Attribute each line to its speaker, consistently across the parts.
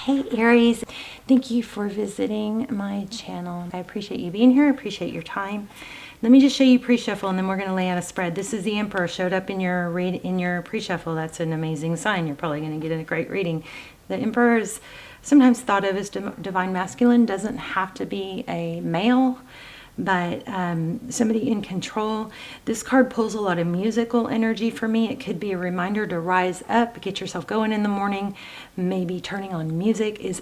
Speaker 1: Hey Aries, thank you for visiting my channel. I appreciate you being here. I appreciate your time. Let me just show you pre-shuffle and then we're going to lay out a spread. This is the Emperor showed up in your pre-shuffle. That's an amazing sign. You're probably going to get a great reading. The Emperor is sometimes thought of as divine masculine. Doesn't have to be a male, but somebody in control. This card pulls a lot of musical energy for me. It could be a reminder to rise up, get yourself going in the morning. Maybe turning on music is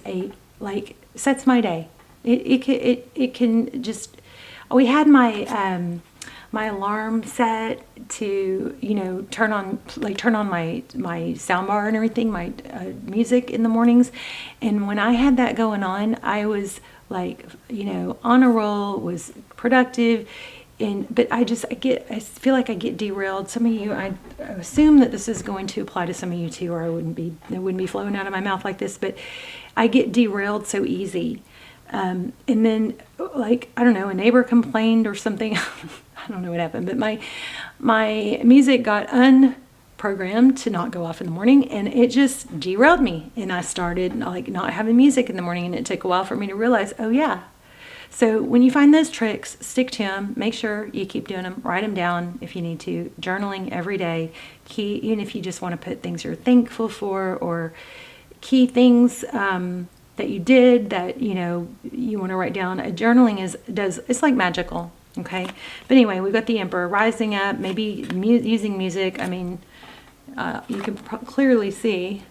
Speaker 1: sets my day. It can just. We had my my alarm set to turn on my sound bar and everything, my music in the mornings, and when I had that going on, I was on a roll, was productive, but I feel like I get derailed. Some of you, I assume that this is going to apply to some of you too, or it wouldn't be flowing out of my mouth like this, but I get derailed so easy. And then I don't know, a neighbor complained or something. I don't know what happened, but my music got unprogrammed to not go off in the morning, and it just derailed me. And I started not having music in the morning, and it took a while for me to realize, oh yeah. So when you find those tricks, stick to them. Make sure you keep doing them. Write them down if you need to. Journaling every day. Even if you just want to put things you're thankful for, or key things that you did that you want to write down. Journaling it's like magical, okay? But anyway, we've got the Emperor rising up, maybe using music. I mean, you can clearly see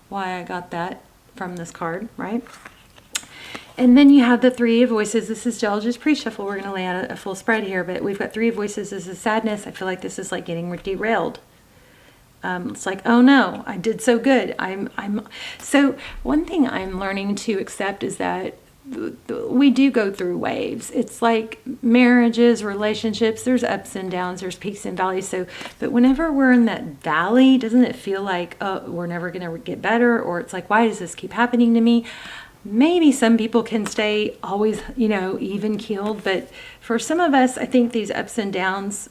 Speaker 1: why I got that from this card, right? And then you have the Three of Voices. This is just pre-shuffle. We're going to lay out a full spread here, but we've got Three of Voices. This is sadness. I feel like this is like getting derailed. It's like, oh no, I did so good. So one thing I'm learning to accept is that we do go through waves. It's like marriages, relationships, there's ups and downs, there's peaks and valleys. But whenever we're in that valley, doesn't it feel like, oh, we're never going to get better? Or it's like, why does this keep happening to me? Maybe some people can stay always, even keeled. But for some of us, I think these ups and downs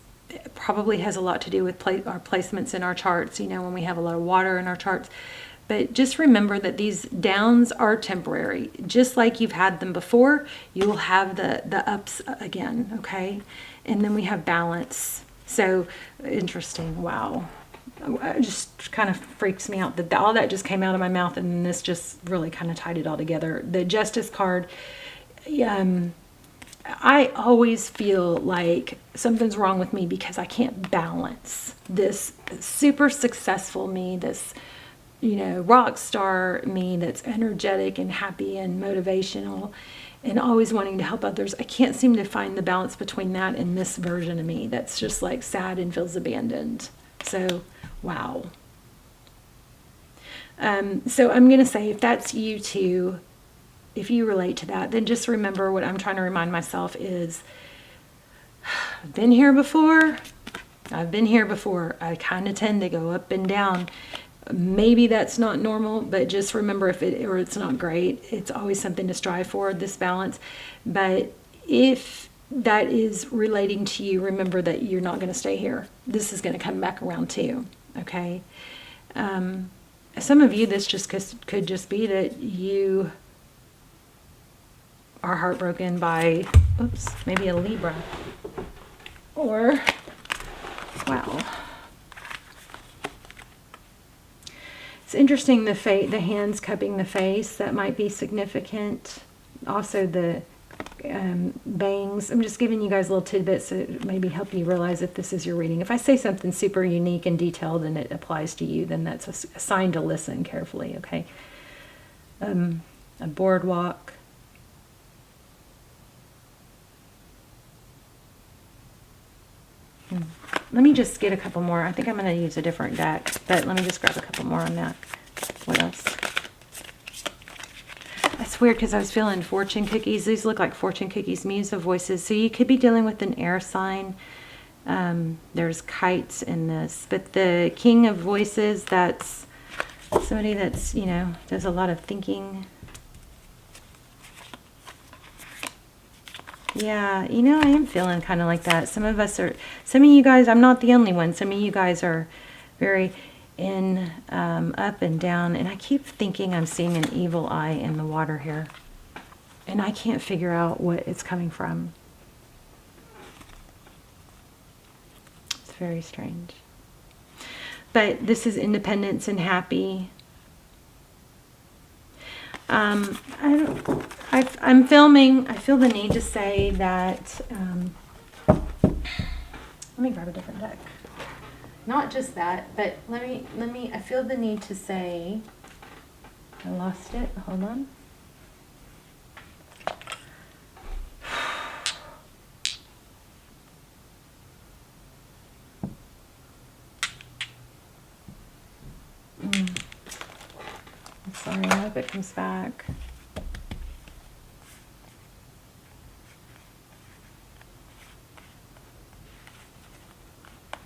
Speaker 1: probably has a lot to do with our placements in our charts, when we have a lot of water in our charts. But just remember that these downs are temporary. Just like you've had them before, you'll have the ups again, okay? And then we have balance. So interesting. Wow. It just kind of freaks me out that all that just came out of my mouth, and then this just really kind of tied it all together. The Justice card, I always feel like something's wrong with me because I can't balance this super successful me, this, rock star me that's energetic and happy and motivational and always wanting to help others. I can't seem to find the balance between that and this version of me that's just sad and feels abandoned. So, wow. So I'm going to say, if that's you too, if you relate to that, then just remember what I'm trying to remind myself is, I've been here before. I kind of tend to go up and down. Maybe that's not normal, but just remember, it's not great, it's always something to strive for, this balance. But if that is relating to you, remember that you're not going to stay here. This is going to come back around too, okay? Some of you, this just could just be that you are heartbroken by, maybe a Libra. Or, wow. It's interesting, the hands cupping the face, that might be significant. Also the bangs. I'm just giving you guys little tidbits that maybe help you realize if this is your reading. If I say something super unique and detailed and it applies to you, then that's a sign to listen carefully, okay? A boardwalk. Let me just get a couple more. I think I'm going to use a different deck, but let me just grab a couple more on that. What else? That's weird because I was feeling fortune cookies. These look like fortune cookies, Muse of Voices. So you could be dealing with an air sign. There's kites in this. But the King of Voices, that's somebody that's, does a lot of thinking. Yeah, I am feeling kind of like that. Some of you guys, I'm not the only one. Some of you guys are very in up and down, and I keep thinking I'm seeing an evil eye in the water here, and I can't figure out what it's coming from. It's very strange. But this is independence and happy. I'm filming. I feel the need to say that. Let me grab a different deck. Not just that, but let me. I feel the need to say. I lost it. Hold on. I'm sorry. I hope it comes back.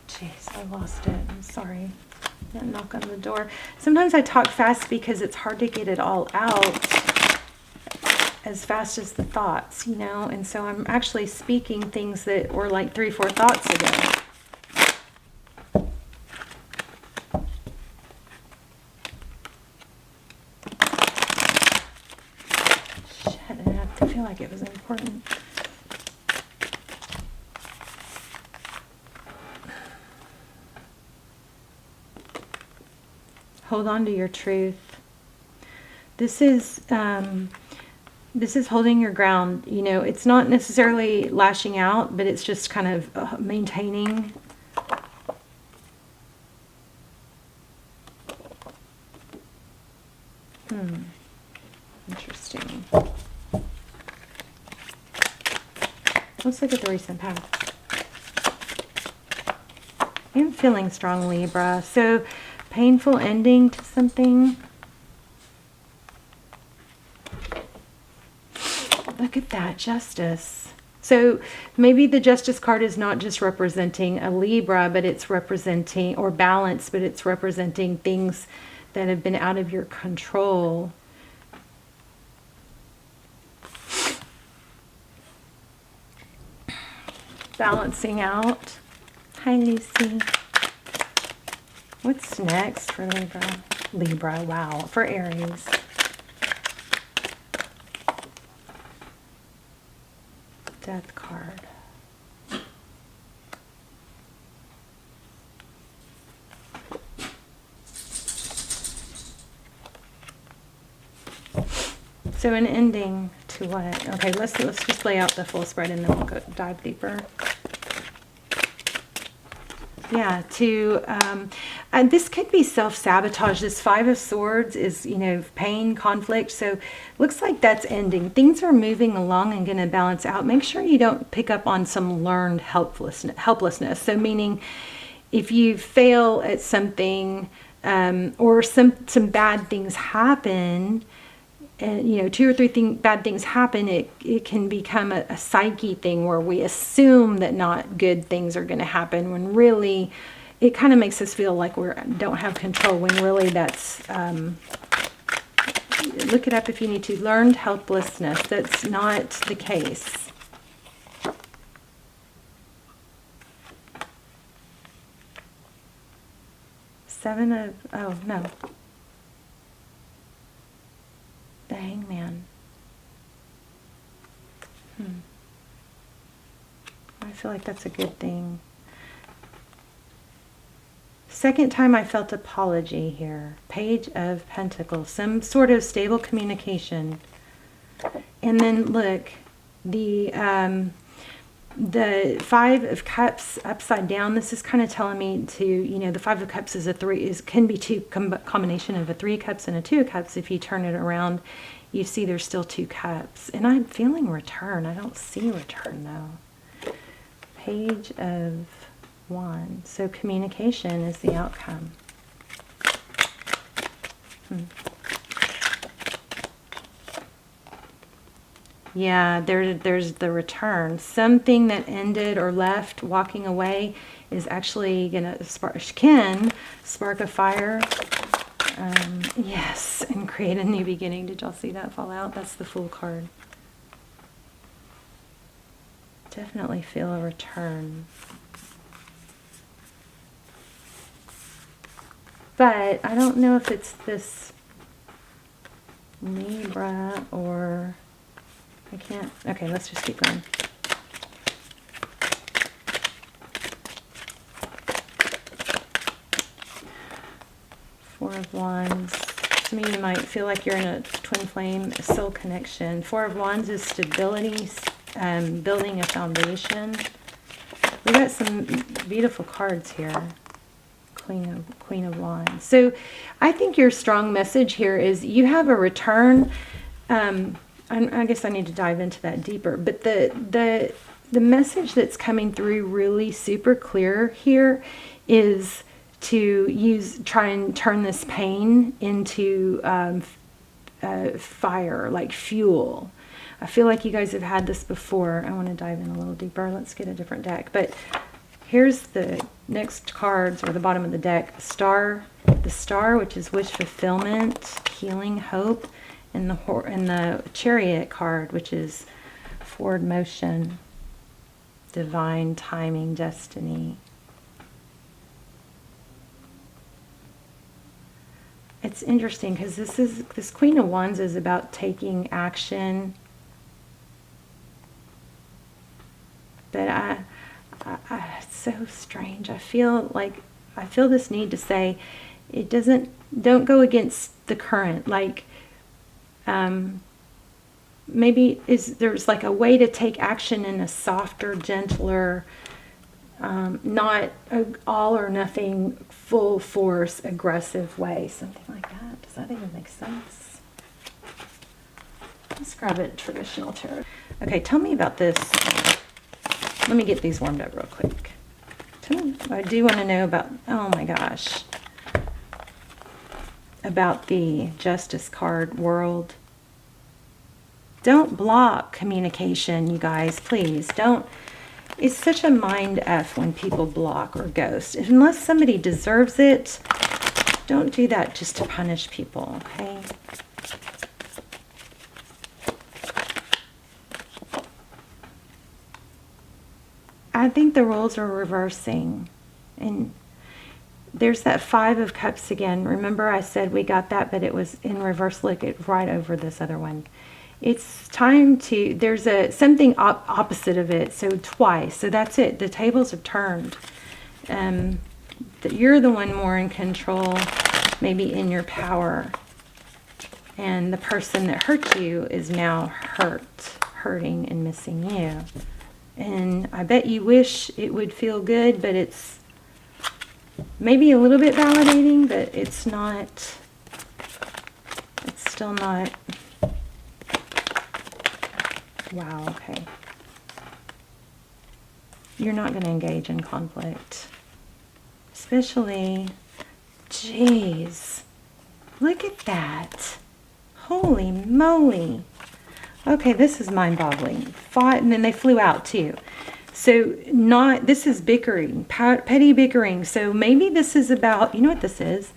Speaker 1: Jeez, I lost it. I'm sorry. That knock on the door. Sometimes I talk fast because it's hard to get it all out as fast as the thoughts, you know? And so I'm actually speaking things that were like 3-4 thoughts ago. Shit, I have to feel like it was important. Hold on to your truth. This is holding your ground. You know, it's not necessarily lashing out, but it's just kind of maintaining. Interesting. Let's look at the recent past. I'm feeling strong, Libra. So, painful ending to something. Look at that, justice. So maybe the justice card is not just representing a Libra, but it's representing, or balance, but it's representing things that have been out of your control. Balancing out. Hi, Lucy. What's next for Libra? Libra, wow. For Aries. Death card. So an ending to what? Okay, let's just lay out the full spread and then we'll go dive deeper. Yeah, and this could be self-sabotage. This 5 of Swords is, you know, pain, conflict. So looks like that's ending. Things are moving along and going to balance out. Make sure you don't pick up on some learned helplessness. So meaning if you fail at something or some bad things happen, and you know, 2 or 3 bad things happen, it can become a psyche thing where we assume that not good things are going to happen when really it kind of makes us feel like we don't have control, when really that's look it up if you need to. Learned helplessness. That's not the case. Oh no, the Hangman. I feel like that's a good thing. Second time I felt apology here. Page of Pentacles. Some sort of stable communication. And then look, the 5 of Cups upside down. This is kind of telling me to, you know, the 5 of Cups is can be combination of a 3 of Cups and a 2 of Cups. If you turn it around, you see there's still 2 cups. And I'm feeling return. I don't see return though. Page of Wands. So communication is the outcome. Yeah, there's the return. Something that ended or left, walking away, is actually gonna can spark a fire. Yes, and create a new beginning. Did y'all see that fall out? That's the Fool card. Definitely feel a return. But I don't know if it's this Libra or I can't. Okay, let's just keep going. Four of Wands. Some of you might feel like you're in a twin flame soul connection. Four of Wands is stability, building a foundation. We got some beautiful cards here. Queen of Wands. So I think your strong message here is you have a return. I guess I need to dive into that deeper. But the message that's coming through really super clear here is to try and turn this pain into fire, like fuel. I feel like you guys have had this before. I want to dive in a little deeper. Let's get a different deck. But here's the next cards, or the bottom of the deck. The star, which is wish fulfillment, healing, hope, and the Chariot card, which is forward motion, divine timing, destiny. It's interesting because this Queen of Wands is about taking action. But it's so strange. I feel this need to say, don't go against the current. Like, maybe there's like a way to take action in a softer, gentler, not all or nothing, full force, aggressive way. Something like that. Does that even make sense? Let's grab a traditional tarot. Okay, tell me about this. Let me get these warmed up real quick. I do want to know about, oh my gosh, about the Justice card, World. Don't block communication, you guys, please. Don't. It's such a mind F when people block or ghost. Unless somebody deserves it, don't do that just to punish people, okay? I think the roles are reversing. And there's that Five of Cups again. Remember I said we got that, but it was in reverse. Look, it's right over this other one. It's time to, there's something opposite of it. So twice. So that's it. The tables have turned. That you're the one more in control, maybe in your power. And the person that hurt you is now hurting and missing you. And I bet you wish it would feel good, but it's maybe a little bit validating, but it's not, it's still not. Wow, okay. You're not going to engage in conflict. Especially, geez, look at that. Holy moly. Okay, this is mind-boggling. And then they flew out too. So this is bickering, petty bickering. So maybe this is about, you know what this is?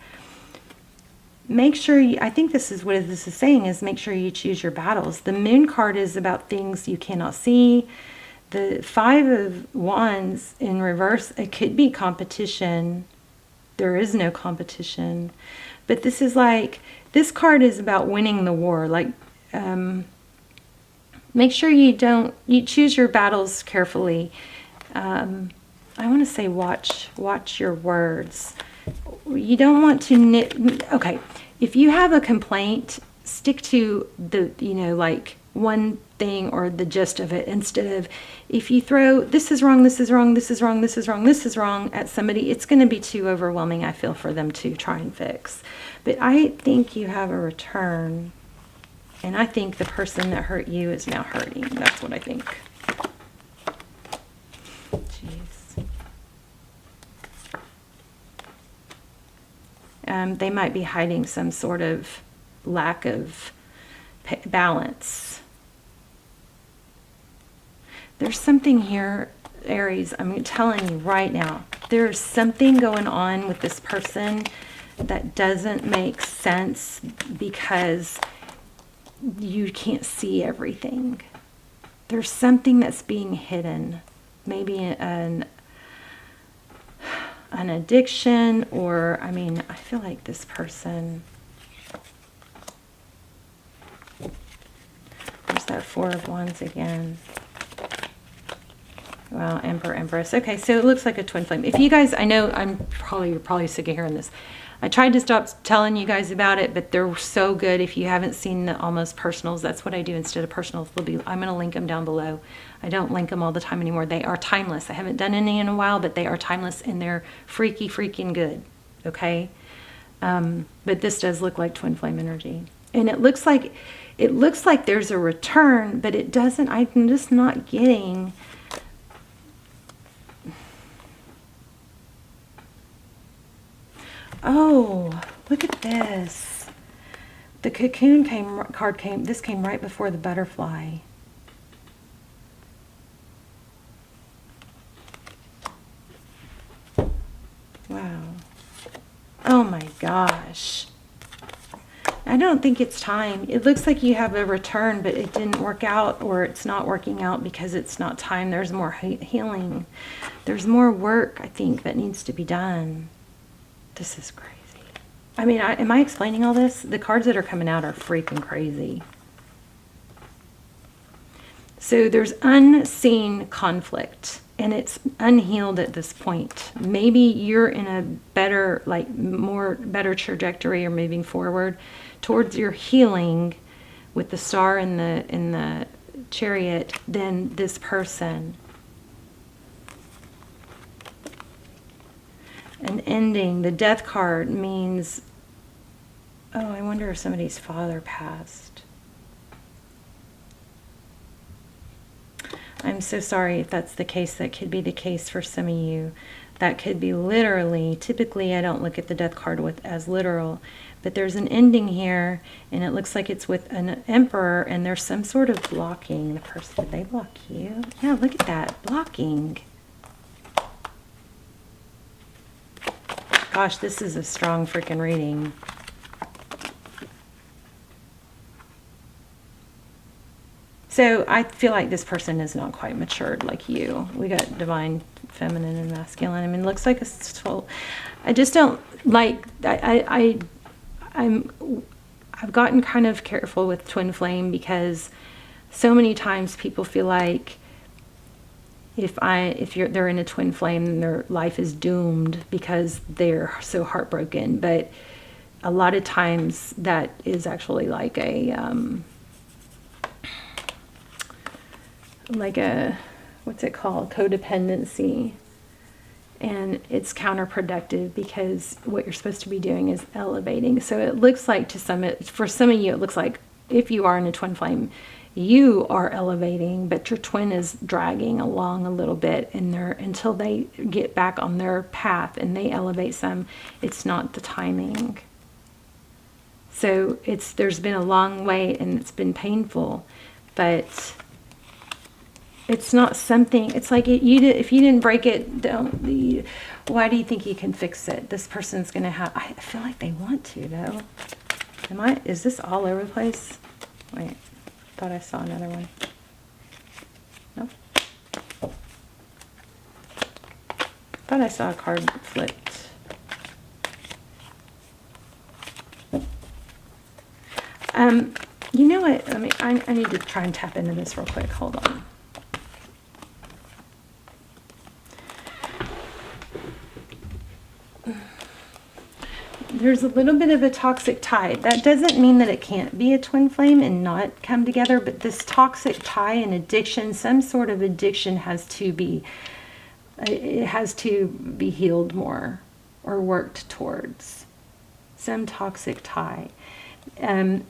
Speaker 1: Make sure I think this is what this is saying, is make sure you choose your battles. The Moon card is about things you cannot see. The Five of Wands in reverse, it could be competition. There is no competition. But this is like, this card is about winning the war. Like, make sure you choose your battles carefully. I want to say watch your words. You don't want to okay, if you have a complaint, stick to the, like one thing or the gist of it, instead of, if you throw this is wrong, this is wrong, this is wrong, this is wrong, this is wrong at somebody, it's going to be too overwhelming, I feel, for them to try and fix. But I think you have a return. And I think the person that hurt you is now hurting. That's what I think. Jeez. They might be hiding some sort of lack of balance. There's something here, Aries, I'm telling you right now. There's something going on with this person that doesn't make sense because you can't see everything. There's something that's being hidden. Maybe an addiction, or, I mean, I feel like this person, there's that Four of Wands again. Well, Emperor, Empress. Okay, so it looks like a twin flame. If you guys, I know you're probably sick of hearing this. I tried to stop telling you guys about it, but they're so good. If you haven't seen the almost personals, that's what I do instead of personals. I'm going to link them down below. I don't link them all the time anymore. They are timeless. I haven't done any in a while, but they are timeless and they're freaking good. Okay, but this does look like twin flame energy, and it looks like there's a return, but it doesn't. I'm just not getting. Oh, look at this. The cocoon this came right before the butterfly. Wow. Oh my gosh. I don't think it's time. It looks like you have a return, but it didn't work out, or it's not working out because it's not time. There's more healing. There's more work, I think, that needs to be done. This is crazy. I mean, am I explaining all this? The cards that are coming out are freaking crazy. So there's unseen conflict, and it's unhealed at this point. Maybe you're in a better, better trajectory, or moving forward towards your healing with the Star in the Chariot than this person. An ending. The Death card means, oh, I wonder if somebody's father passed. I'm so sorry if that's the case. That could be the case for some of you. That could be literally, typically I don't look at the Death card as literal, but there's an ending here, and it looks like it's with an Emperor, and there's some sort of blocking. The person, did they block you? Yeah, look at that, blocking. Gosh, this is a strong freaking reading. So I feel like this person is not quite matured like you. We got divine, feminine, and masculine. I mean, it looks like a soul. I just don't like. I've gotten kind of careful with twin flame, because so many times people feel like they're in a twin flame, their life is doomed because they're so heartbroken. But a lot of times that is actually like a what's it called, codependency, and it's counterproductive, because what you're supposed to be doing is elevating. So it looks like for some of you, it looks like if you are in a twin flame, you are elevating, but your twin is dragging along a little bit until they get back on their path and they elevate some. It's not the timing. So there's been a long wait, and it's been painful, but it's not something. It's like if you didn't break it, why do you think you can fix it? This person's gonna have. I feel like they want to though. Is this all over the place? Wait. Thought I saw another one. Nope. Thought I saw a card flipped. You know what? I need to try and tap into this real quick. Hold on. There's a little bit of a toxic tie. That doesn't mean that it can't be a twin flame and not come together, but this toxic tie and addiction, some sort of addiction has to be healed more or worked towards. Some toxic tie. And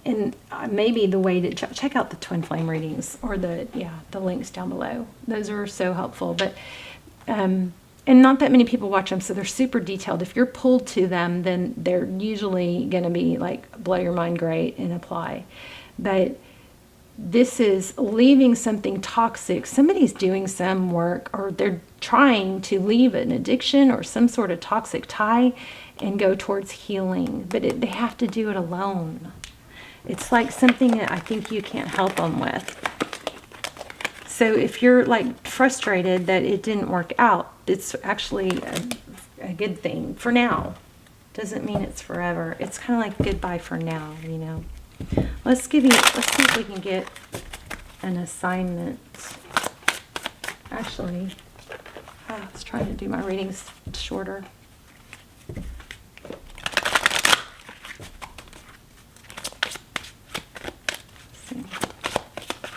Speaker 1: maybe the way to check out the twin flame readings, or the links down below. Those are so helpful. But and not that many people watch them, so they're super detailed. If you're pulled to them, then they're usually going to be like blow your mind great and apply. But this is leaving something toxic. Somebody's doing some work, or they're trying to leave an addiction or some sort of toxic tie and go towards healing. But they have to do it alone. It's like something that I think you can't help them with. So if you're like frustrated that it didn't work out, it's actually a good thing for now. Doesn't mean it's forever. It's kind of like goodbye for now, you know. Let's see if we can get an assignment. Actually, I was trying to do my readings shorter.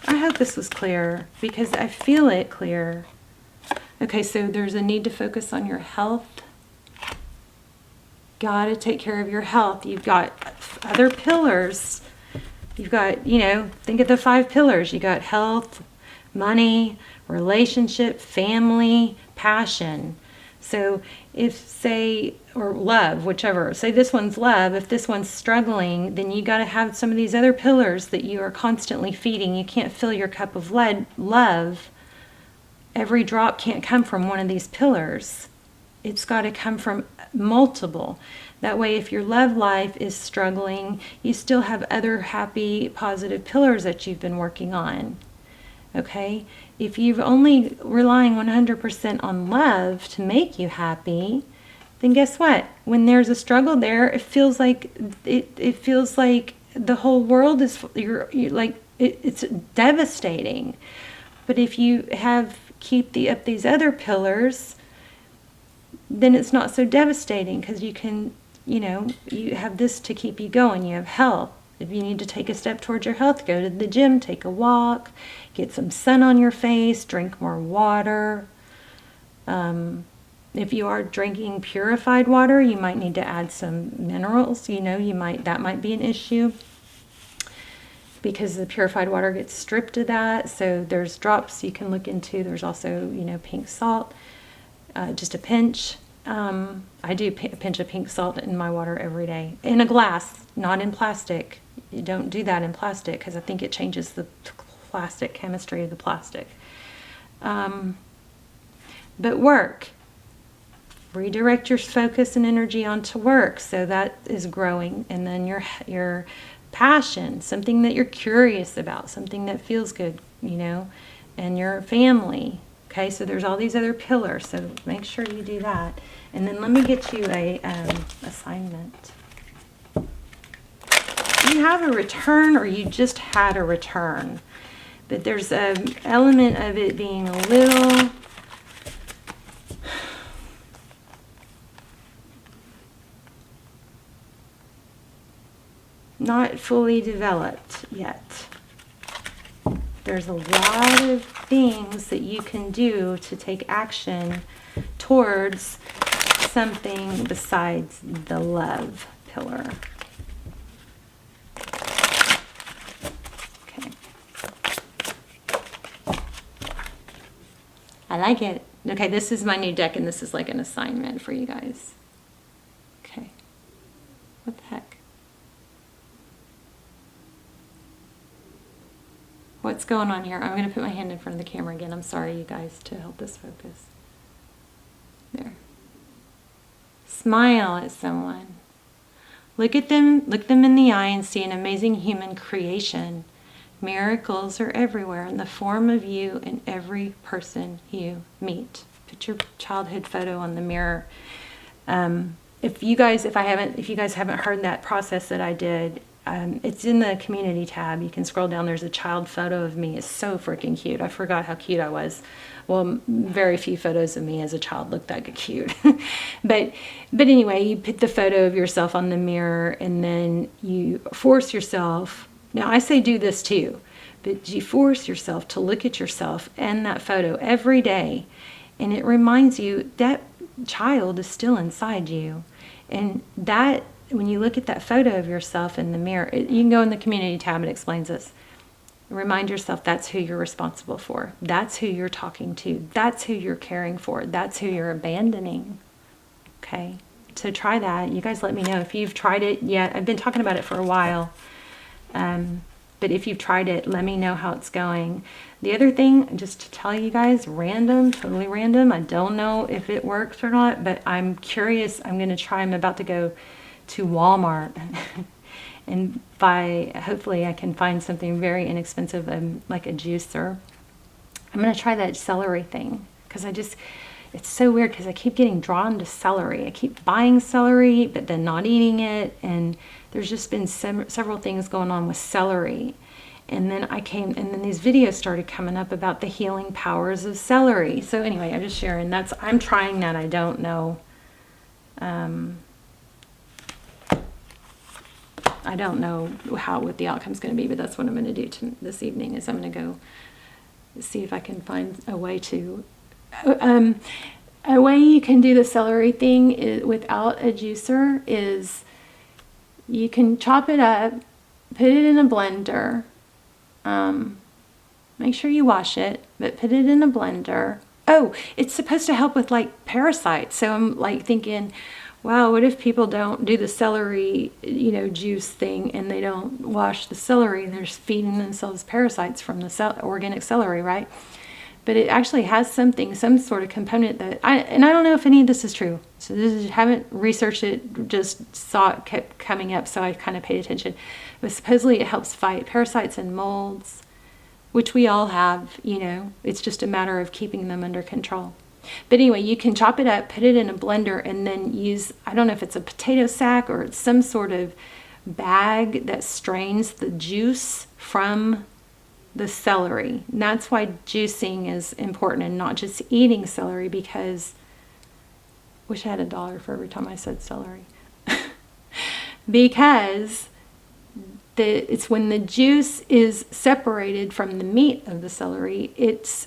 Speaker 1: I hope this was clear because I feel it clear. Okay, so there's a need to focus on your health. Gotta take care of your health. You've got other pillars. You've got, you know, think of the 5 pillars. You got health, money, relationship, family, passion. So if, say, or love, whichever, say this one's love, if this one's struggling, then you got to have some of these other pillars that you are constantly feeding. You can't fill your cup of love. Every drop can't come from one of these pillars. It's got to come from multiple. That way, if your love life is struggling, you still have other happy, positive pillars that you've been working on. Okay? If you've only relying 100% on love to make you happy, then guess what? When there's a struggle there, it feels like the whole world is it's devastating. But if you keep up these other pillars, then it's not so devastating because you can, you know, you have this to keep you going. You have health. If you need to take a step towards your health, go to the gym, take a walk, get some sun on your face, drink more water. If you are drinking purified water, you might need to add some minerals. You know, that might be an issue because the purified water gets stripped of that. So there's drops you can look into. There's also, you know, pink salt, just a pinch. I do a pinch of pink salt in my water every day. In a glass, not in plastic. You don't do that in plastic because I think it changes the plastic chemistry of the plastic. But work. Redirect your focus and energy onto work so that is growing. And then your passion, something that you're curious about, something that feels good, you know, and your family. Okay, so there's all these other pillars, so make sure you do that. And then let me get you a assignment. You have a return or you just had a return. But there's an element of it being a little not fully developed yet. There's a lot of things that you can do to take action towards something besides the love pillar. Okay. I like it. Okay, this is my new deck and this is like an assignment for you guys. Okay. What the heck? What's going on here? I'm going to put my hand in front of the camera again. I'm sorry, you guys, to help this focus. There. Smile at someone. Look at them, look them in the eye and see an amazing human creation. Miracles are everywhere in the form of you and every person you meet. Put your childhood photo on the mirror. If you guys haven't heard that process that I did, it's in the community tab. You can scroll down. There's a child photo of me. It's so freaking cute. I forgot how cute I was. Well, very few photos of me as a child look that cute. but anyway, you put the photo of yourself on the mirror and then you force yourself. Now, I say do this too, but you force yourself to look at yourself and that photo every day. And it reminds you that child is still inside you. And that, when you look at that photo of yourself in the mirror, you can go in the community tab, it explains this. Remind yourself that's who you're responsible for. That's who you're talking to. That's who you're caring for. That's who you're abandoning. Okay? So try that. You guys let me know if you've tried it yet. I've been talking about it for a while. But if you've tried it, let me know how it's going. The other thing, just to tell you guys, random, totally random. I don't know if it works or not, but I'm curious. I'm going to try. I'm about to go to Walmart and hopefully I can find something very inexpensive, like a juicer. I'm going to try that celery thing because it's so weird because I keep getting drawn to celery. I keep buying celery, but then not eating it. And there's just been several things going on with celery. And then and then these videos started coming up about the healing powers of celery. So anyway, I'm just sharing. I'm trying that. I don't know. I don't know what the outcome's going to be, but that's what I'm going to do this evening. Is I'm going to go see if I can find a way to. A way you can do the celery thing without a juicer is you can chop it up, put it in a blender. Make sure you wash it, but put it in a blender. Oh, it's supposed to help with like parasites. So I'm like thinking, wow, what if people don't do the celery, juice thing, and they don't wash the celery, and they're just feeding themselves parasites from the organic celery, right? But it actually has some sort of component that I don't know if any of this is true. So haven't researched it, just saw it kept coming up, so I kind of paid attention. But supposedly it helps fight parasites and molds, which we all have, It's just a matter of keeping them under control. But anyway, you can chop it up, put it in a blender, and then use, I don't know if it's a potato sack or it's some sort of bag that strains the juice from the celery. And that's why juicing is important and not just eating celery, because wish I had $1 for every time I said celery. Because it's when the juice is separated from the meat of the celery, it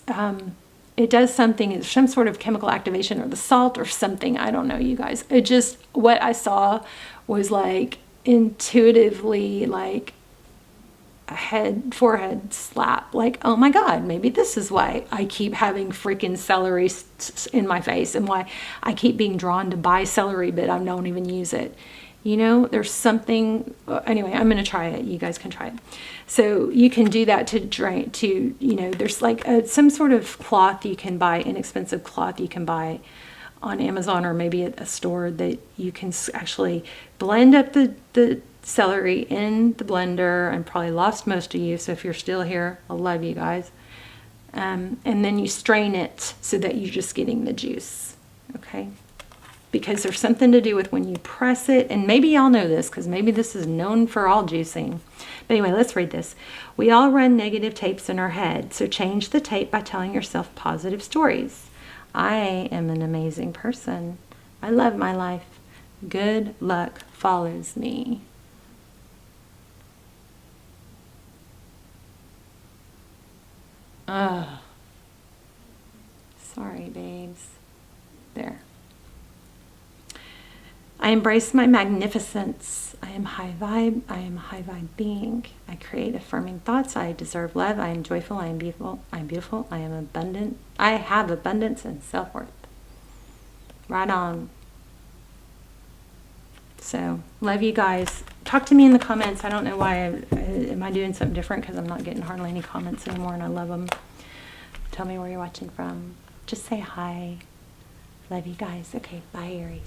Speaker 1: does something, it's some sort of chemical activation, or the salt or something. I don't know, you guys. It just, what I saw was like intuitively like forehead slap, like, oh my God, maybe this is why I keep having freaking celery in my face, and why I keep being drawn to buy celery, but I don't even use it. There's something. Anyway, I'm going to try it. You guys can try it. So you can do that to drain, there's like some sort of cloth you can buy, inexpensive cloth you can buy on Amazon, or maybe at a store, that you can actually blend up the celery in the blender. I'm probably lost most of you, so if you're still here, I love you guys. And then you strain it so that you're just getting the juice, okay? Because there's something to do with when you press it, and maybe y'all know this, because maybe this is known for all juicing. But anyway, let's read this. We all run negative tapes in our head, so change the tape by telling yourself positive stories. I am an amazing person. I love my life. Good luck follows me. Sorry, babes. There. I embrace my magnificence. I am high vibe. I am a high vibe being. I create affirming thoughts. I deserve love. I am joyful. I am beautiful. I am beautiful. I am abundant. I have abundance and self-worth. Right on. So, love you guys. Talk to me in the comments. I don't know why. Am I doing something different? Because I'm not getting hardly any comments anymore, and I love them. Tell me where you're watching from. Just say hi. Love you guys. Okay, bye, Aries.